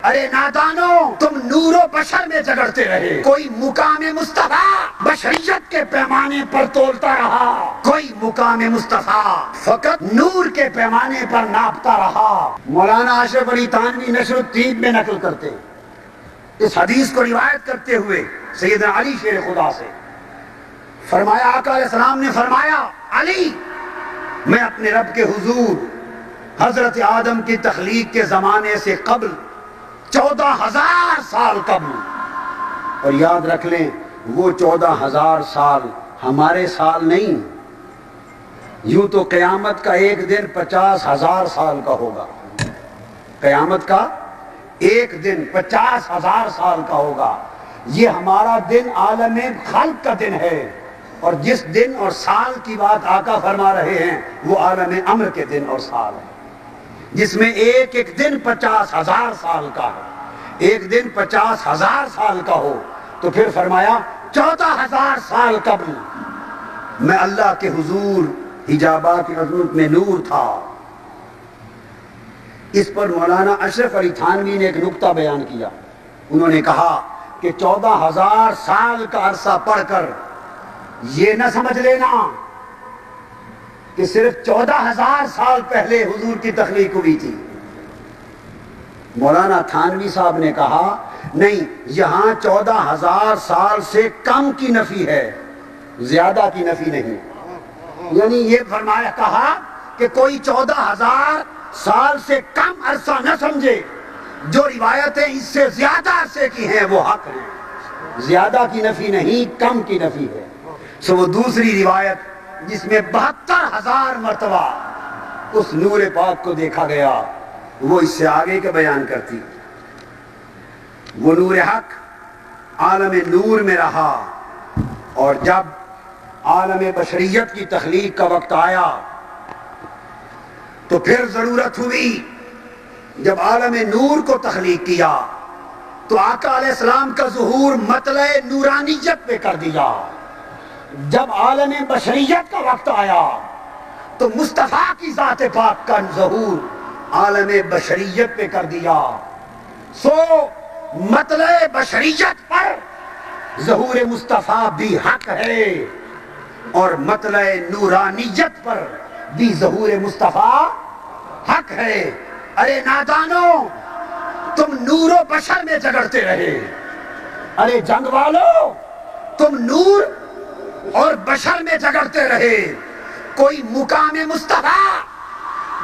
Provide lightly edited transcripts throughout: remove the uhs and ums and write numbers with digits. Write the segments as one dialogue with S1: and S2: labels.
S1: ارے نادانو تم نور و بشر میں جگڑتے رہے، کوئی مقام مصطفیٰ بشریت کے پیمانے پر تولتا رہا، کوئی مقام مصطفیٰ فقط نور کے پیمانے پر ناپتا رہا۔ مولانا اشرف علی تھانوی نشر الطیب میں نقل کرتے اس حدیث کو روایت کرتے ہوئے سیدنا علی شیر خدا سے، فرمایا آقا علیہ السلام نے فرمایا علی میں اپنے رب کے حضور حضرت آدم کی تخلیق کے زمانے سے قبل 14,000 سال قبل، اور یاد رکھ لیں وہ 14,000 سال ہمارے سال نہیں، یوں تو قیامت کا ایک دن 50,000 سال کا ہوگا، قیامت کا ایک دن 50,000 سال کا ہوگا، یہ ہمارا دن عالم خلق کا دن ہے، اور جس دن اور سال کی بات آقا فرما رہے ہیں وہ عالم امر کے دن اور سال ہے، جس میں ایک ایک دن 50,000 سال کا ہو، ایک دن 50,000 سال کا ہو، تو پھر فرمایا 14,000 سال قبل میں اللہ کے حضور حجابات عظمت میں نور تھا۔ اس پر مولانا اشرف علی تھانوی نے ایک نکتہ بیان کیا، انہوں نے کہا کہ 14,000 سال کا عرصہ پڑھ کر یہ نہ سمجھ لینا کہ صرف 14,000 سال پہلے حضور کی تخلیق ہوئی تھی۔ مولانا تھانوی صاحب نے کہا نہیں، یہاں 14,000 سال سے کم کی نفی ہے، زیادہ کی نفی نہیں، یعنی یہ فرمایا کہا کہ کوئی 14,000 سال سے کم عرصہ نہ سمجھے، جو روایتیں اس سے زیادہ عرصے کی ہیں وہ حق ہیں، زیادہ کی نفی نہیں، کم کی نفی ہے۔ سو وہ دوسری روایت جس میں 72,000 مرتبہ اس نور پاک کو دیکھا گیا، وہ اس سے آگے کا بیان کرتی، وہ نور حق عالم نور میں رہا، اور جب عالم بشریت کی تخلیق کا وقت آیا تو پھر ضرورت ہوئی، جب عالم نور کو تخلیق کیا تو آقا علیہ السلام کا ظہور مطلع نورانیت پہ کر دیا، جب عالم بشریت کا وقت آیا تو مصطفیٰ کی ذات پاک کا ظہور عالم بشریت پہ کر دیا۔ سو مطلع بشریت پر ظہور مصطفیٰ بھی حق ہے، اور مطلع نورانیت پر بھی ظہور مصطفیٰ حق ہے۔ ارے نادانو تم نور و بشر میں جگڑتے رہے، ارے جنگ والو تم نور اور بشر میں جگڑتے رہے، کوئی مقام مصطفیٰ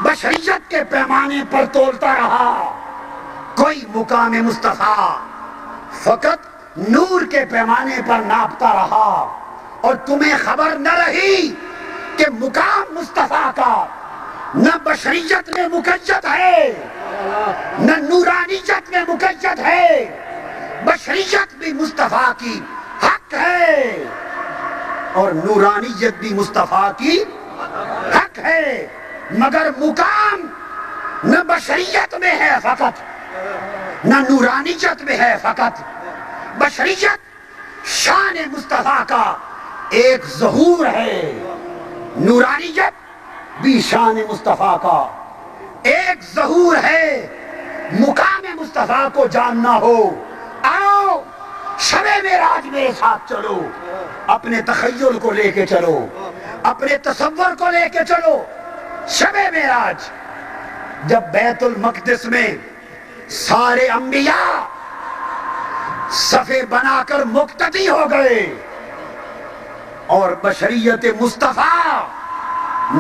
S1: بشریت کے پیمانے پر تولتا رہا، کوئی مقام مصطفیٰ فقط نور کے پیمانے پر ناپتا رہا، اور تمہیں خبر نہ رہی کہ مقام مصطفیٰ کا نہ بشریت میں مقید ہے نہ نورانیت میں مقید ہے، بشریت بھی مصطفیٰ کی حق ہے اور نورانیت بھی مصطفیٰ کی حق ہے، مگر مقام نہ بشریت میں ہے فقط نہ نورانیت میں ہے فقط، بشریت شان مصطفیٰ کا ایک ظہور ہے، نورانیت بھی شان مصطفیٰ کا ایک ظہور ہے۔ مقام مصطفیٰ کو جاننا ہو، آؤ شب معراج میرے ساتھ چلو، اپنے تخیل کو لے کے چلو، اپنے تصور کو لے کے چلو۔ شب معراج جب بیت المقدس میں سارے انبیاء صفے بنا کر مقتدی ہو گئے اور بشریت مصطفیٰ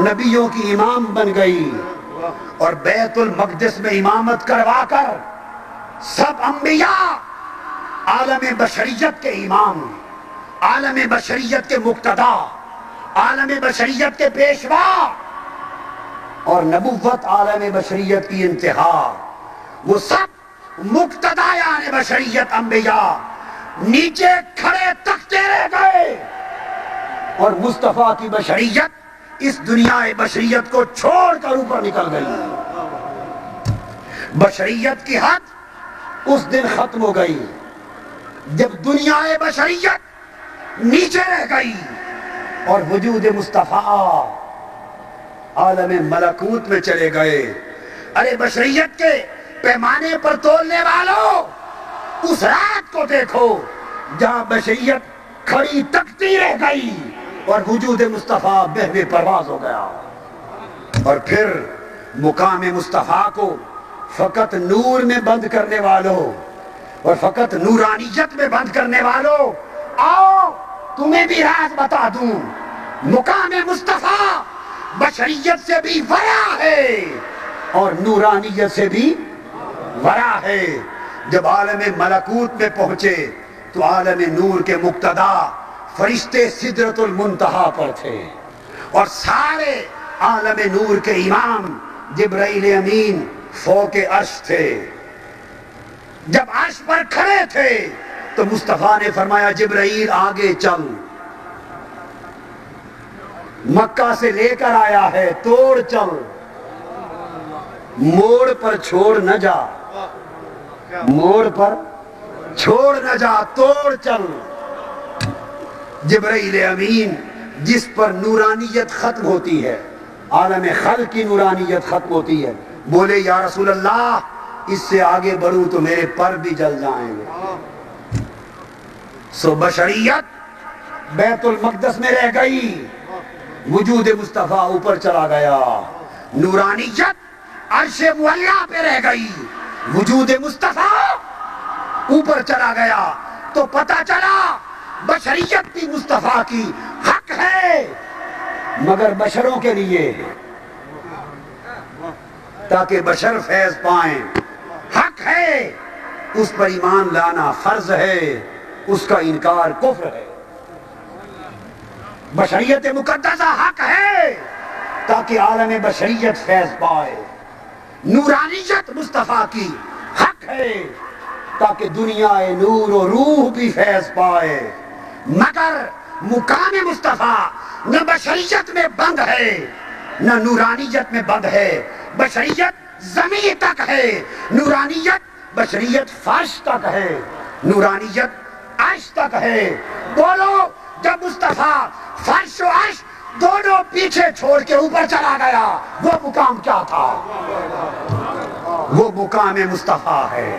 S1: نبیوں کی امام بن گئی، اور بیت المقدس میں امامت کروا کر سب انبیاء عالم بشریت کے امام، عالم بشریت کے مقتدا، عالم بشریت کے پیشوا، اور نبوت عالم بشریت کی انتہا، وہ سب مقتدایان بشریت انبیاء نیچے کھڑے تکتے رہ گئے، اور مصطفیٰ کی بشریت اس دنیا بشریت کو چھوڑ کر اوپر نکل گئی۔ بشریت کی حد اس دن ختم ہو گئی جب دنیا بشریت نیچے رہ گئی اور وجود مصطفیٰ عالم ملکوت میں چلے گئے۔ ارے بشریت کے پیمانے پر تولنے والوں، اس رات کو دیکھو جہاں بشریت کھڑی تکتی رہ گئی اور وجود مصطفیٰ بے پرواز ہو گیا۔ اور پھر مقام مصطفیٰ کو فقط نور میں بند کرنے والوں اور فقط نورانیت میں بند کرنے والوں، آؤ تمہیں بھی راز بتا دوں، مقام مصطفیٰ بشریت سے بھی ورا ہے اور نورانیت سے بھی ورا ہے۔ جب عالم ملکوت میں پہنچے تو عالم نور کے مقتدا فرشتے سدرۃ المنتہا پر تھے اور سارے عالم نور کے امام جبرائیل امین فوق عرش تھے۔ جب عرش پر کھڑے تھے تو مصطفیٰ نے فرمایا جبرائیل آگے چل، مکہ سے لے کر آیا ہے، توڑ چل، موڑ پر چھوڑ نہ جا، موڑ پر چھوڑ نہ جا، توڑ چل۔ جبرائیل امین جس پر نورانیت ختم ہوتی ہے، عالم خلق کی نورانیت ختم ہوتی ہے، بولے یا رسول اللہ اس سے آگے بڑھوں تو میرے پر بھی جل جائیں گے۔ سو بشریت بیت المقدس میں رہ گئی، وجود مصطفیٰ اوپر چلا گیا، نورانیت عرش معلیٰ پہ رہ گئی، وجود مصطفیٰ اوپر چلا گیا۔ تو پتہ چلا بشریت بھی مصطفیٰ کی حق ہے، مگر بشروں کے لیے، تاکہ بشر فیض پائیں، حق ہے، اس پر ایمان لانا فرض ہے، اس کا انکار کفر ہے۔ بشریت مقدسہ حق ہے تاکہ عالم بشریت فیض پائے، نورانیت مصطفیٰ کی حق ہے تاکہ دنیا نور و روح بھی فیض پائے، مگر مقام مصطفیٰ نہ بشریت میں بند ہے نہ نورانیت میں بند ہے۔ بشریت زمین تک ہے، نورانیت بشریت فرش تک ہے، نورانیت عرش تک ہے۔ بولو جب مصطفیٰ فرش و عرش دونوں پیچھے چھوڑ کے اوپر چلا گیا، وہ مقام کیا تھا؟ وہ مقام مصطفیٰ ہے۔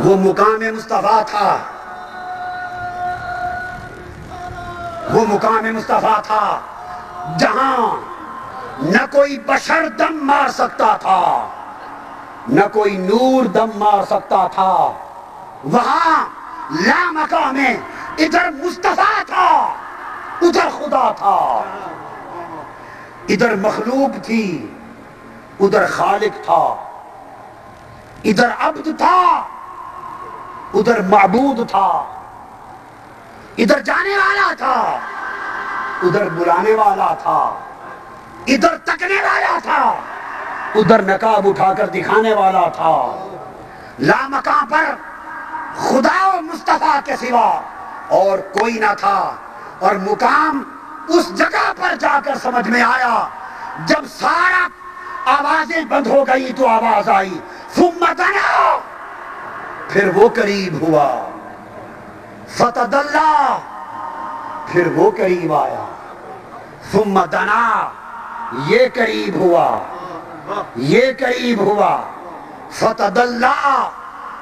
S1: وہ مقام مصطفیٰ تھا، وہ مقام مصطفیٰ تھا جہاں نہ کوئی بشر دم مار سکتا تھا، نہ کوئی نور دم مار سکتا تھا۔ وہاں لا مقام میں ادھر مصطفیٰ تھا، ادھر خدا تھا، ادھر مخلوق تھی، ادھر خالق تھا، ادھر عبد تھا، ادھر معبود تھا، ادھر جانے والا تھا، ادھر بلانے والا تھا، ادھر تکنے والا تھا، ادھر نقاب اٹھا کر دکھانے والا تھا۔ لا مقام پر خدا و مصطفیٰ کے سوا اور کوئی نہ تھا، اور مقام اس جگہ پر جا کر سمجھ میں آیا جب سارا آوازیں بند ہو گئی تو آواز آئی ثم دنا، پھر وہ قریب ہوا، فتدلا، پھر وہ قریب آیا، ثم دنا، یہ قریب ہوا، یہ قریب ہوا، فتدلا،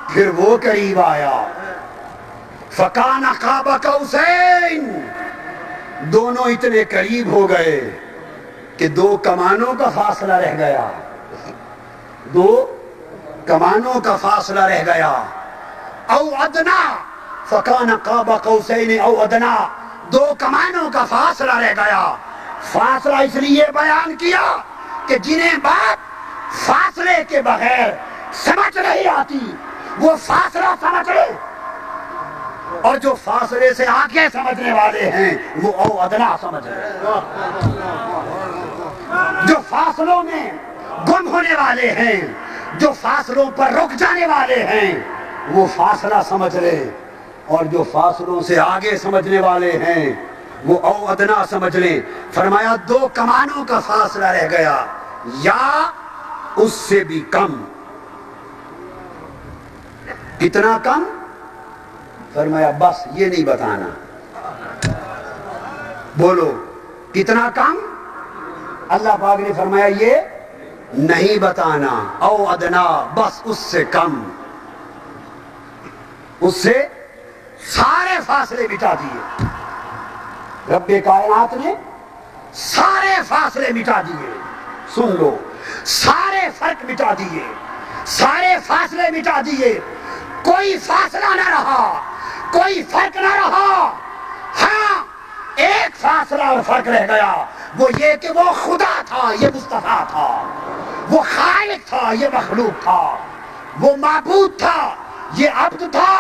S1: پھر وہ قریب آیا، فکان قاب قوسین، دونوں اتنے قریب ہو گئے کہ دو کمانوں کا فاصلہ رہ گیا، دو کمانوں کا فاصلہ رہ گیا۔ او ادنا، فکان قاب قوسین او ادنا، دو کمانوں کا فاصلہ رہ گیا۔ فاصلہ اس لیے بیان کیا کہ جنہیں بات فاصلے کے بغیر سمجھ نہیں آتی وہ فاصلہ سمجھ لے، اور جو فاصلے سے آگے سمجھنے والے ہیں وہ او ادنا سمجھ لے۔ جو فاصلوں میں گم ہونے والے ہیں، جو فاصلوں پر رک جانے والے ہیں وہ فاصلہ سمجھ لے، اور جو فاصلوں سے آگے سمجھنے والے ہیں وہ او ادنا سمجھ لیں۔ فرمایا دو کمانوں کا فاصلہ رہ گیا یا اس سے بھی کم، کتنا کم؟ فرمایا بس یہ نہیں بتانا. بولو کتنا کم؟ اللہ پاک نے فرمایا یہ نہیں بتانا. او ادنا، بس اس سے کم. اس سے سارے فاصلے مٹا دیے. رب کائنات نے سارے فاصلے مٹا دیے. سن لو، سارے فرق مٹا دیے، سارے فاصلے مٹا دیے. کوئی فاصلہ نہ رہا، کوئی فرق نہ رہا. ہاں ایک فاصلہ اور فرق رہ گیا، وہ یہ کہ وہ خدا تھا، یہ مصطفیٰ تھا. وہ خالق تھا، یہ مخلوق تھا. وہ معبود تھا، یہ عبد تھا.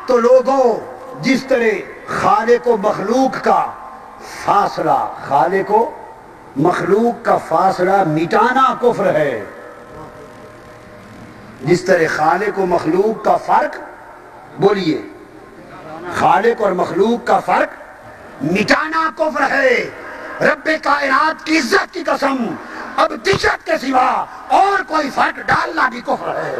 S1: تو لوگوں، جس طرح خالق و مخلوق کا فاصلہ، خالق و مخلوق کا فاصلہ مٹانا کفر ہے، جس طرح خالق و مخلوق کا فرق، بولیے، خالق اور مخلوق کا فرق مٹانا کفر ہے. رب کائنات کی عزت کی قسم، ابدیت کے سوا اور کوئی فرق ڈالنا بھی کفر ہے.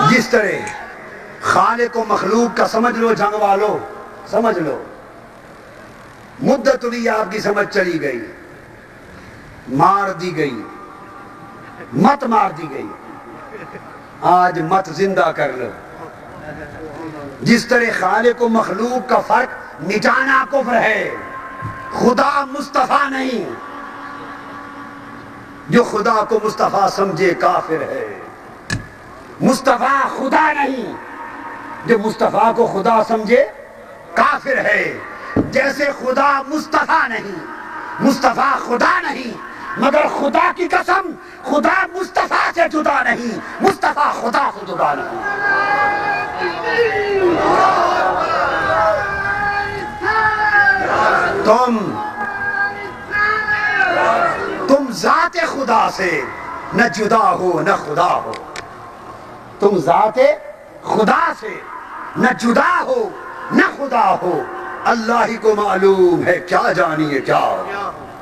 S1: جس طرح خالق و مخلوق کا سمجھ لو، جنگ والو سمجھ لو، مدت ہوئی آپ کی سمجھ چلی گئی، مار دی گئی، مت مار دی گئی. آج مت زندہ کر لو. جس طرح خالق و مخلوق کا فرق مٹانا کفر ہے، خدا مصطفیٰ نہیں. جو خدا کو مصطفیٰ سمجھے کافر ہے. مصطفیٰ خدا نہیں، جو مصطفیٰ کو خدا سمجھے کافر ہے. جیسے خدا مصطفیٰ نہیں، مصطفیٰ خدا نہیں، مگر خدا کی قسم خدا مصطفیٰ سے جدا نہیں، مصطفیٰ خدا سے جدا نہیں. تم ذات خدا سے نہ جدا ہو نہ خدا ہو. تم ذات خدا سے نہ جدا ہو نہ خدا ہو. اللہ ہی کو معلوم ہے کیا جانیے کیا.